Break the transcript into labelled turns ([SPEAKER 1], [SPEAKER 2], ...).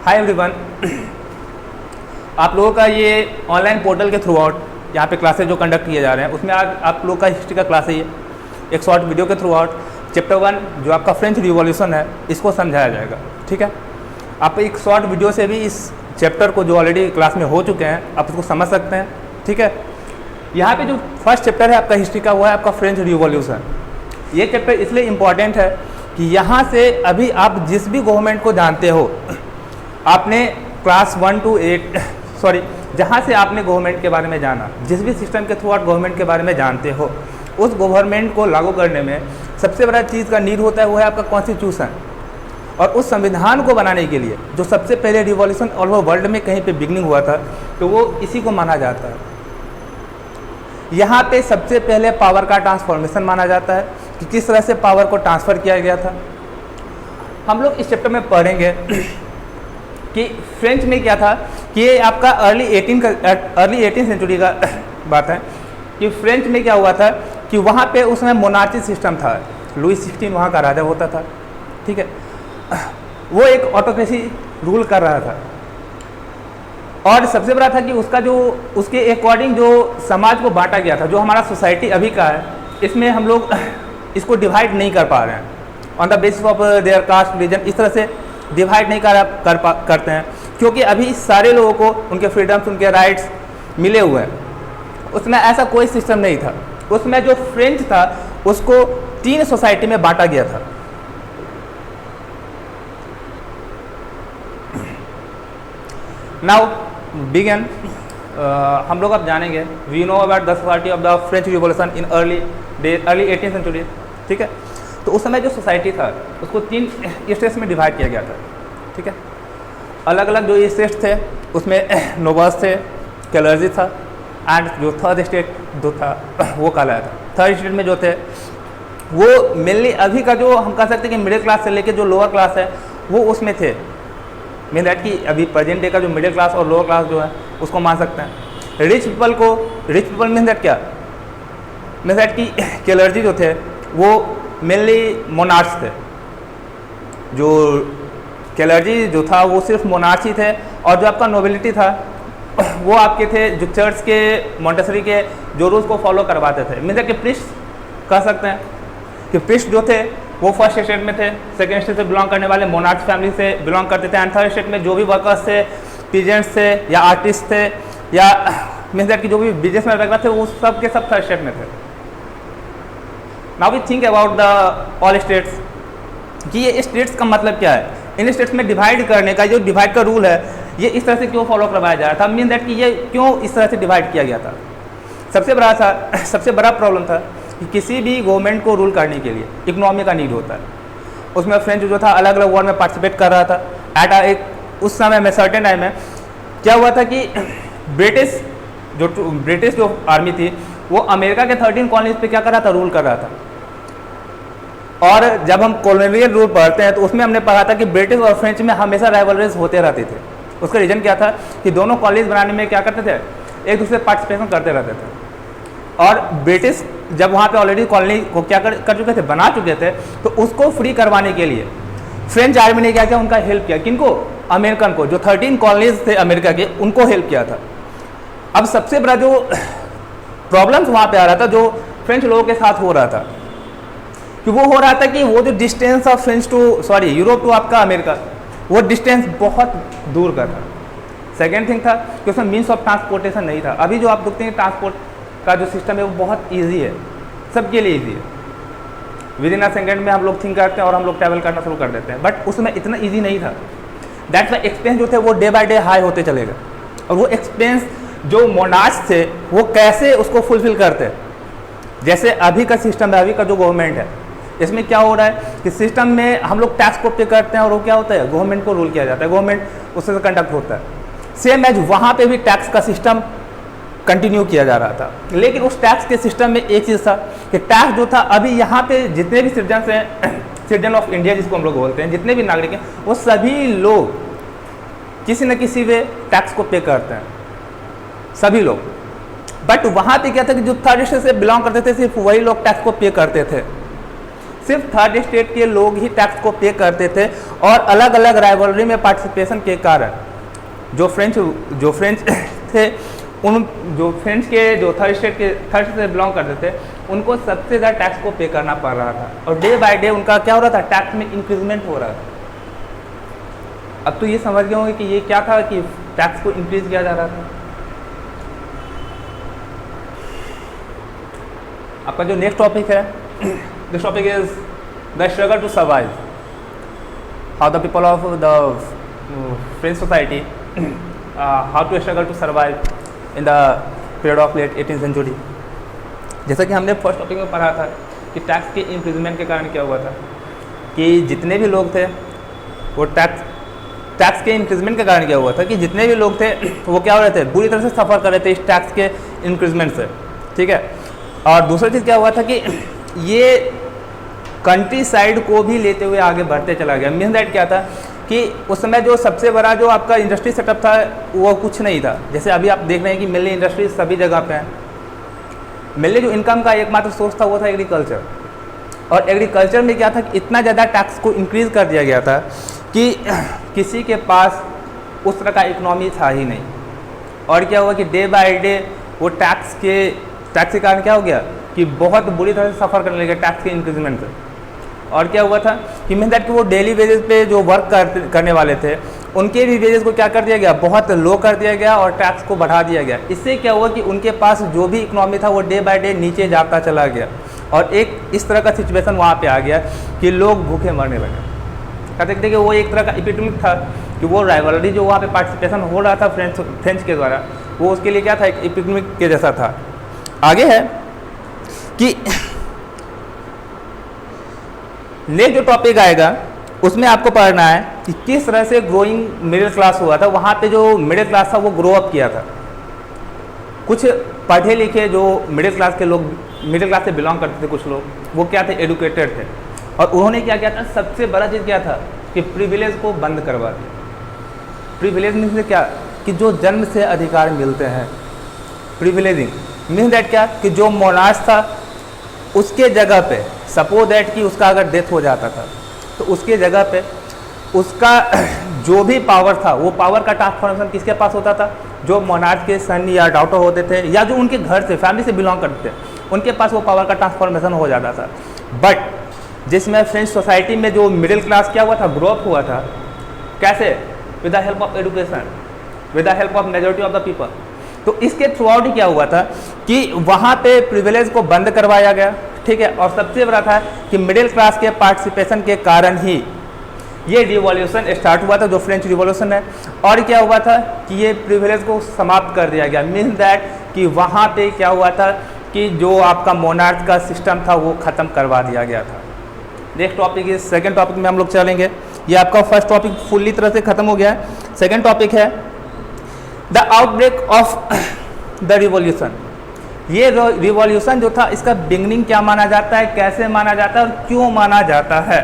[SPEAKER 1] Hi everyone, आप लोगों का ये ऑनलाइन पोर्टल के थ्रू आउट यहाँ पे क्लासेज जो कंडक्ट किए जा रहे हैं उसमें आज आप लोगों का हिस्ट्री का क्लास है। ये एक शॉर्ट वीडियो के थ्रू आउट चैप्टर 1 जो आपका फ्रेंच रिवॉल्यूशन है इसको समझाया जाएगा। ठीक है, आप एक शॉर्ट वीडियो से भी इस चैप्टर को जो ऑलरेडी क्लास में हो चुके हैं आप उसको समझ सकते हैं। ठीक है, यहाँ पे जो फर्स्ट चैप्टर है आपका हिस्ट्री का हुआ है आपका फ्रेंच रिवॉल्यूशन। ये चैप्टर इसलिए इम्पॉर्टेंट है कि यहाँ से अभी आप जिस भी गवर्नमेंट को जानते हो, आपने क्लास 1 to 8 जहाँ से आपने गवर्नमेंट के बारे में जाना, जिस भी सिस्टम के थ्रू आप गवर्नमेंट के बारे में जानते हो, उस गवर्नमेंट को लागू करने में सबसे बड़ा चीज़ का नीड होता है वो है आपका कॉन्स्टिट्यूशन। और उस संविधान को बनाने के लिए जो सबसे पहले रिवॉल्यूशन ऑल ओवर वर्ल्ड में कहीं पे बिगनिंग हुआ था तो वो इसी को माना जाता है। यहाँ पे सबसे पहले पावर का ट्रांसफॉर्मेशन माना जाता है कि किस तरह से पावर को ट्रांसफ़र किया गया था। हम लोग इस चैप्टर में पढ़ेंगे कि फ्रेंच में क्या था कि ये आपका अर्ली 18 सेंचुरी का बात है कि फ्रेंच में क्या हुआ था कि वहाँ पे उस समय मोनार्ची सिस्टम था। लुई 16 वहाँ का राजा होता था। ठीक है, वो एक ऑटोक्रेसी रूल कर रहा था और सबसे बड़ा था कि उसका जो उसके अकॉर्डिंग जो समाज को बांटा गया था, जो हमारा सोसाइटी अभी का है, इसमें हम लोग इसको डिवाइड नहीं कर पा रहे हैं on the basis of their caste religion. इस तरह से डिवाइड नहीं करते हैं क्योंकि अभी सारे लोगों को उनके फ्रीडम्स, उनके राइट्स मिले हुए हैं। उसमें ऐसा कोई सिस्टम नहीं था। उसमें जो फ्रेंच था उसको 3 सोसाइटी में बांटा गया था। नाउ बिगिन, हम लोग अब जानेंगे we know about the society of the French revolution in early 18th century. ठीक है, तो उस समय जो सोसाइटी था उसको 3 स्टेट्स में डिवाइड किया गया था। ठीक है, अलग अलग जो स्टेट्स थे उसमें नोबल्स थे, क्लर्जी था एंड जो थर्ड स्टेट जो था वो कहलाया था। थर्ड स्टेट में जो थे वो मेनली अभी का जो हम कह सकते हैं कि मिडिल क्लास से लेके जो लोअर क्लास है वो उसमें थे। मीन दैट कि अभी प्रेजेंट डे का जो मिडिल क्लास और लोअर क्लास जो है उसको मान सकते हैं। रिच पीपल मीन दैट क्या, मीन दैट कि क्लर्जी जो थे वो मेनली मोनार्च थे। जो क्लर्जी जो था वो सिर्फ मोनार्च ही थे और जो आपका नोबिलिटी था वो आपके थे जो चर्च के मॉन्टेसरी के जो रूल्स को फॉलो करवाते थे। मीन दैट कि प्रिस्ट कह सकते हैं कि प्रिस्ट जो थे वो फर्स्ट स्टेट में थे, सेकेंड स्टेट से बिलोंग करने वाले मोनार्च फैमिली से बिलोंग करते थे एंड थर्ड स्टेट में जो भी वर्कर्स थे, पीजेंट्स थे या आर्टिस्ट थे या मीन दैट कि जो भी बिजनेस में वगैरह थे वो सब के सब थर्ड स्टेट में थे। Now we think about the all states कि ये स्टेट्स का मतलब क्या है। इन स्टेट्स में डिवाइड करने का जो डिवाइड का रूल है ये इस तरह से क्यों फॉलो करवाया जा रहा था, मीन दैट कि ये क्यों इस तरह से डिवाइड किया गया था। सबसे बड़ा प्रॉब्लम था कि किसी भी गवर्नमेंट को रूल करने के लिए इकोनॉमी का नीड होता है। उसमें फ्रेंच जो था अलग अलग वॉर में पार्टिसिपेट कर रहा था एट एक उस समय में सर्टेन टाइम में क्या हुआ था कि ब्रिटिश जो आर्मी थी वो अमेरिका के 13 कॉलोनीज पे क्या कर रहा था, रूल कर रहा था। और जब हम कॉलोनियल रूल पढ़ते हैं तो उसमें हमने पढ़ा था कि ब्रिटिश और फ्रेंच में हमेशा राइवलरीज होते रहते थे। उसका रीज़न क्या था कि दोनों कॉलेज बनाने में क्या करते थे, एक दूसरे पार्टिसिपेशन करते रहते थे। और ब्रिटिश जब वहाँ पे ऑलरेडी कॉलोनी को क्या कर चुके थे, बना चुके थे, तो उसको फ्री करवाने के लिए फ्रेंच आर्मी ने क्या किया, उनका हेल्प किया। किनको, अमेरिकन को। जो 13 कॉलोनीज थे अमेरिका के उनको हेल्प किया था। अब सबसे बड़ा जो प्रॉब्लम्स वहाँ पे आ रहा था जो फ्रेंच लोगों के साथ हो रहा था कि वो हो रहा था कि वो जो distance of French to Europe to आपका अमेरिका, वो डिस्टेंस बहुत दूर का था। सेकेंड थिंग था कि उसमें मीन्स ऑफ ट्रांसपोर्टेशन नहीं था। अभी जो आप देखते हैं ट्रांसपोर्ट का जो सिस्टम है वो बहुत ईजी है, सबके लिए ईजी है। विद इन अ सेकेंड में हम लोग थिंक करते हैं और हम लोग ट्रैवल करना शुरू कर देते हैं, बट उसमें इतना ईजी नहीं था। दैट्स वाई एक्सपेंस जो थे वो डे बाय डे हाई होते चले गए। और वो एक्सपेंस जो मोनार्च थे वो कैसे उसको फुलफिल करते, जैसे अभी का सिस्टम है, अभी का जो गवर्नमेंट है, इसमें क्या हो रहा है कि सिस्टम में हम लोग टैक्स को पे करते हैं और वो क्या होता है, गवर्नमेंट को रूल किया जाता है, गवर्नमेंट उससे कंडक्ट होता है। सेम एज वहाँ पे भी टैक्स का सिस्टम कंटिन्यू किया जा रहा था। लेकिन उस टैक्स के सिस्टम में एक चीज़ था कि टैक्स जो था अभी यहाँ पे जितने भी सिटीजन हैं, सिटीजन ऑफ इंडिया जिसको हम लोग बोलते हैं, जितने भी नागरिक हैं, वो सभी लोग किसी न किसी वे टैक्स को पे करते हैं, सभी लोग। बट वहाँ पे क्या था कि जो थर्ड स्टेट से बिलोंग करते थे सिर्फ वही लोग टैक्स को पे करते थे। सिर्फ थर्ड स्टेट के लोग ही टैक्स को पे करते थे, और अलग अलग राइवलरी में पार्टिसिपेशन के कारण जो फ्रेंच थे, उन जो फ्रेंच के जो थर्ड स्टेट से बिलोंग करते थे, उनको सबसे ज़्यादा टैक्स को पे करना पड़ रहा था, और डे बाय डे उनका क्या हो रहा था, टैक्स में इंक्रीजमेंट हो रहा था। अब तो ये समझ गए होंगे कि ये क्या था कि टैक्स को इंक्रीज किया जा रहा था। आपका जो नेक्स्ट टॉपिक है, this topic is the struggle to survive, how the people of the French society how to struggle to survive in the period of late 18th century. जैसा कि हमने फर्स्ट टॉपिक में पढ़ा था कि टैक्स के increment के कारण क्या हुआ था कि जितने भी लोग थे वो टैक्स के इंक्रीजमेंट के कारण क्या हुआ था कि जितने भी लोग थे वो क्या हो रहे थे, बुरी तरह से सफ़र कर रहे थे इस टैक्स के इंक्रीजमेंट से, ठीक है। और दूसरा चीज़ क्या हुआ था कि ये कंट्री साइड को भी लेते हुए आगे बढ़ते चला गया। मीन दैट क्या था कि उस समय जो सबसे बड़ा जो आपका इंडस्ट्री सेटअप था वो कुछ नहीं था। जैसे अभी आप देख रहे हैं कि मेनली इंडस्ट्री सभी जगह पे हैं, मेनली जो इनकम का एकमात्र सोर्स था वो था एग्रीकल्चर, और एग्रीकल्चर में क्या था कि इतना ज़्यादा टैक्स को इंक्रीज़ कर दिया गया था कि किसी के पास उस तरह का इकोनॉमी था ही नहीं। और क्या हुआ कि डे बाय डे वो टैक्स के कारण क्या हो गया कि बहुत बुरी तरह से सफ़र करने लगे टैक्स के इंक्रीजमेंट से। और क्या हुआ था कि मीन दैट कि वो डेली वेजेस पे जो वर्क करने वाले थे उनके भी वेजेस को क्या कर दिया गया, बहुत लो कर दिया गया और टैक्स को बढ़ा दिया गया। इससे क्या हुआ कि उनके पास जो भी इकोनॉमी था वो डे बाय डे नीचे जाता चला गया, और एक इस तरह का सिचुएशन वहाँ पे आ गया कि लोग भूखे मरने लगे। कहते थे कि वो एक तरह का एपिडेमिक था कि वो राइवलरी जो वहाँ पे पार्टिसिपेशन हो रहा था फ्रेंच के द्वारा, वो उसके लिए क्या था, एक एपिडेमिक के जैसा था। आगे है कि नेक्स्ट जो टॉपिक आएगा उसमें आपको पढ़ना है कि किस तरह से ग्रोइंग मिडिल क्लास हुआ था। वहाँ पे जो मिडिल क्लास था वो ग्रो अप किया था। कुछ पढ़े लिखे जो मिडिल क्लास के लोग, मिडिल क्लास से बिलोंग करते थे कुछ लोग, वो क्या थे, एडुकेटेड थे, और उन्होंने क्या किया था, सबसे बड़ा चीज़ क्या था कि प्रिविलेज को बंद करवा दिया। प्रिविलेज मीन्स क्या कि जो जन्म से अधिकार मिलते हैं, प्रिविलेजिंग मीन्स दैट क्या कि जो मोनार्च था उसके जगह पे सपोज दैट कि उसका अगर डेथ हो जाता था तो उसके जगह पे उसका जो भी पावर था वो पावर का ट्रांसफॉर्मेशन किसके पास होता था, जो मोनार्च के सन या डॉटर होते थे या जो उनके घर से फैमिली से बिलोंग करते थे उनके पास वो पावर का ट्रांसफॉर्मेशन हो जाता था। बट जिसमें फ्रेंच सोसाइटी में जो मिडिल क्लास क्या हुआ था, ग्रो अप हुआ था, कैसे, with the help of education, with the help of majority of the people. तो इसके थ्रू आउट ही क्या हुआ था कि वहाँ पे प्रिविलेज को बंद करवाया गया, ठीक है। और सबसे बड़ा था कि मिडिल क्लास के पार्टिसिपेशन के कारण ही ये रिवॉल्यूशन स्टार्ट हुआ था जो फ्रेंच रिवॉल्यूशन है। और क्या हुआ था कि ये प्रिविलेज को समाप्त कर दिया गया, मीन दैट कि वहाँ पे क्या हुआ था कि जो आपका मोनार्च का सिस्टम था वो ख़त्म करवा दिया गया था। नेक्स्ट टॉपिक इस सेकेंड टॉपिक में हम लोग चलेंगे। ये आपका फर्स्ट टॉपिक फुल्ली तरह से ख़त्म हो गया है। सेकेंड टॉपिक है the outbreak of the revolution. ये रिवॉल्यूशन जो था इसका बिगनिंग क्या माना जाता है, कैसे माना जाता है और क्यों माना जाता है।